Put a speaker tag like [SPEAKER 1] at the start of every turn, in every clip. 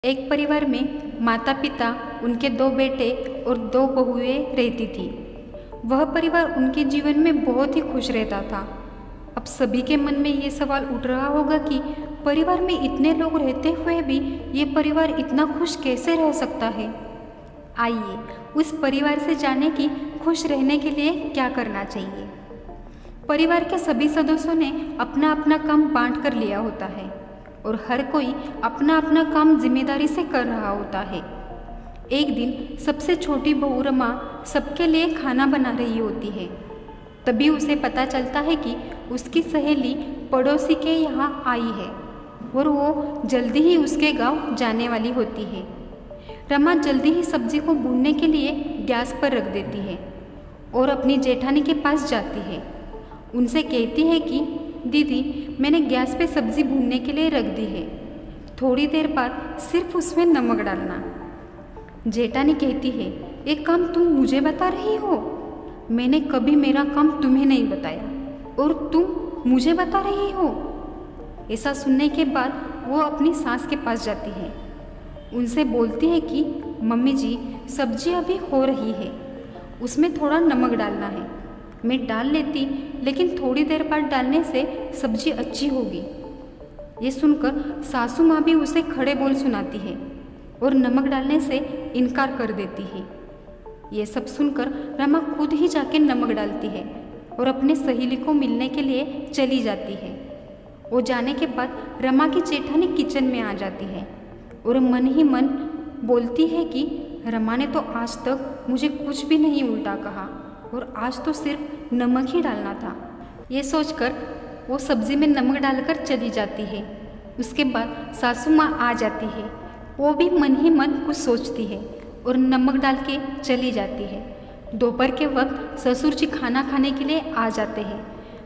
[SPEAKER 1] एक परिवार में माता पिता, उनके 2 बेटे और 2 बहुएं रहती थी। वह परिवार उनके जीवन में बहुत ही खुश रहता था। अब सभी के मन में ये सवाल उठ रहा होगा कि परिवार में इतने लोग रहते हुए भी ये परिवार इतना खुश कैसे रह सकता है। आइए उस परिवार से जाने कि खुश रहने के लिए क्या करना चाहिए। परिवार के सभी सदस्यों ने अपना अपना काम बांट कर लिया होता है और हर कोई अपना अपना काम जिम्मेदारी से कर रहा होता है। एक दिन सबसे छोटी बहू रमा सबके लिए खाना बना रही होती है। तभी उसे पता चलता है कि उसकी सहेली पड़ोसी के यहाँ आई है और वो जल्दी ही उसके गांव जाने वाली होती है। रमा जल्दी ही सब्जी को भूनने के लिए गैस पर रख देती है और अपनी जेठानी के पास जाती है। उनसे कहती है कि दीदी, मैंने गैस पे सब्ज़ी भूनने के लिए रख दी है, थोड़ी देर बाद सिर्फ उसमें नमक डालना। जेठानी कहती है, एक काम तुम मुझे बता रही हो? मैंने कभी मेरा काम तुम्हें नहीं बताया और तुम मुझे बता रही हो? ऐसा सुनने के बाद वो अपनी सास के पास जाती है। उनसे बोलती है कि मम्मी जी, सब्जी अभी हो रही है, उसमें थोड़ा नमक डालना है। मैं डाल लेती, लेकिन थोड़ी देर बाद डालने से सब्जी अच्छी होगी। ये सुनकर सासू माँ भी उसे खड़े बोल सुनाती है और नमक डालने से इनकार कर देती है। ये सब सुनकर रमा खुद ही जाके नमक डालती है और अपने सहेली को मिलने के लिए चली जाती है। वो जाने के बाद रमा की जेठानी किचन में आ जाती है और मन ही मन बोलती है कि रमा ने तो आज तक मुझे कुछ भी नहीं उल्टा कहा और आज तो सिर्फ नमक ही डालना था। ये सोचकर वो सब्ज़ी में नमक डालकर चली जाती है। उसके बाद सासू माँ आ जाती है। वो भी मन ही मन कुछ सोचती है और नमक डाल के चली जाती है। दोपहर के वक्त ससुर जी खाना खाने के लिए आ जाते हैं।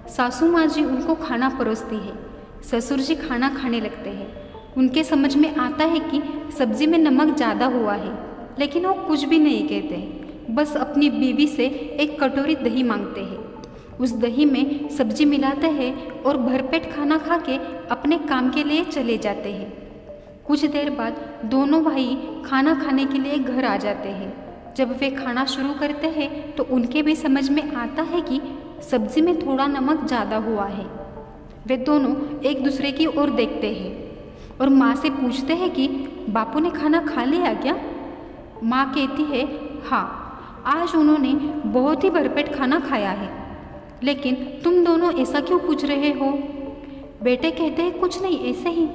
[SPEAKER 1] सासू माँ जी उनको खाना परोसती है। ससुर जी खाना खाने लगते हैं। उनके समझ में आता है कि सब्ज़ी में नमक ज़्यादा हुआ है, लेकिन वो कुछ भी नहीं कहते, बस अपनी बीवी से एक कटोरी दही मांगते हैं। उस दही में सब्जी मिलाते हैं और भरपेट खाना खा के अपने काम के लिए चले जाते हैं। कुछ देर बाद दोनों भाई खाना खाने के लिए घर आ जाते हैं। जब वे खाना शुरू करते हैं तो उनके भी समझ में आता है कि सब्जी में थोड़ा नमक ज़्यादा हुआ है। वे दोनों एक दूसरे की ओर देखते हैं और माँ से पूछते हैं कि बापू ने खाना खा लिया क्या? माँ कहती है, हाँ, आज उन्होंने बहुत ही भरपेट खाना खाया है। लेकिन तुम दोनों ऐसा क्यों पूछ रहे हो? बेटे कहते हैं, कुछ नहीं, ऐसे ही।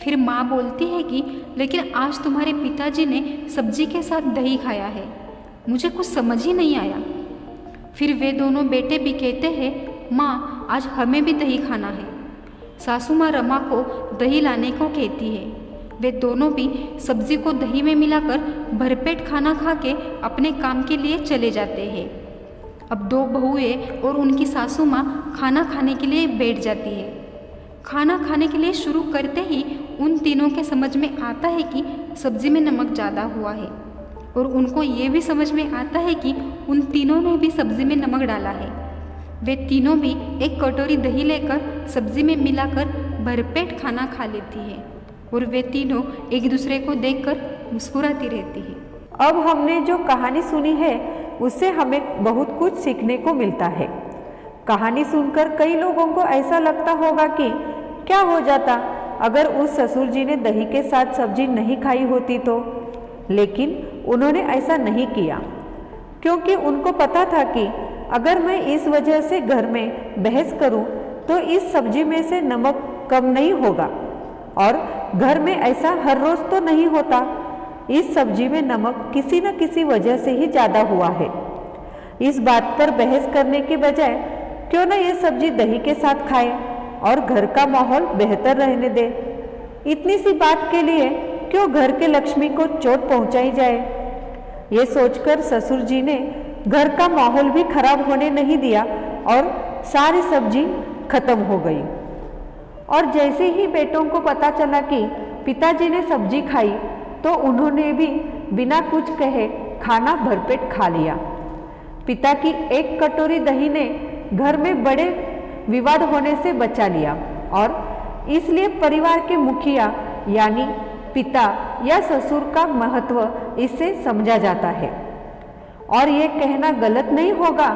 [SPEAKER 1] फिर माँ बोलती है कि लेकिन आज तुम्हारे पिताजी ने सब्जी के साथ दही खाया है, मुझे कुछ समझ ही नहीं आया। फिर वे दोनों बेटे भी कहते हैं, माँ, आज हमें भी दही खाना है। सासू माँ रमा को दही लाने को कहती है। वे दोनों भी सब्जी को दही में मिलाकर भरपेट खाना खा के अपने काम के लिए चले जाते हैं। अब 2 बहुएं और उनकी सासू माँ खाना खाने के लिए बैठ जाती है। खाना खाने के लिए शुरू करते ही उन तीनों के समझ में आता है कि सब्जी में नमक ज़्यादा हुआ है और उनको ये भी समझ में आता है कि उन तीनों ने भी सब्जी में नमक डाला है। वे तीनों भी एक कटोरी दही लेकर सब्जी में मिलाकर भरपेट खाना खा लेती है और वे तीनों एक दूसरे को देखकर मुस्कुराती रहती है।
[SPEAKER 2] अब हमने जो कहानी सुनी है उससे हमें बहुत कुछ सीखने को मिलता है। कहानी सुनकर कई लोगों को ऐसा लगता होगा कि क्या हो जाता अगर उस ससुर जी ने दही के साथ सब्जी नहीं खाई होती तो, लेकिन उन्होंने ऐसा नहीं किया क्योंकि उनको पता था कि अगर मैं इस वजह से घर में बहस करूं तो इस सब्जी में से नमक कम नहीं होगा और घर में ऐसा हर रोज तो नहीं होता। इस सब्जी में नमक किसी न किसी वजह से ही ज़्यादा हुआ है। इस बात पर बहस करने के बजाय क्यों न ये सब्जी दही के साथ खाए और घर का माहौल बेहतर रहने दे। इतनी सी बात के लिए क्यों घर के लक्ष्मी को चोट पहुंचाई जाए। ये सोचकर ससुर जी ने घर का माहौल भी खराब होने नहीं दिया और सारी सब्जी खत्म हो गई। और जैसे ही बेटों को पता चला कि पिताजी ने सब्जी खाई तो उन्होंने भी बिना कुछ कहे खाना भरपेट खा लिया। पिता की एक कटोरी दही ने घर में बड़े विवाद होने से बचा लिया और इसलिए परिवार के मुखिया यानी पिता या ससुर का महत्व इससे समझा जाता है। और ये कहना गलत नहीं होगा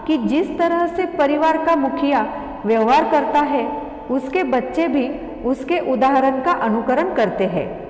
[SPEAKER 2] कि जिस तरह से परिवार का मुखिया व्यवहार करता है उसके बच्चे भी उसके उदाहरण का अनुकरण करते हैं।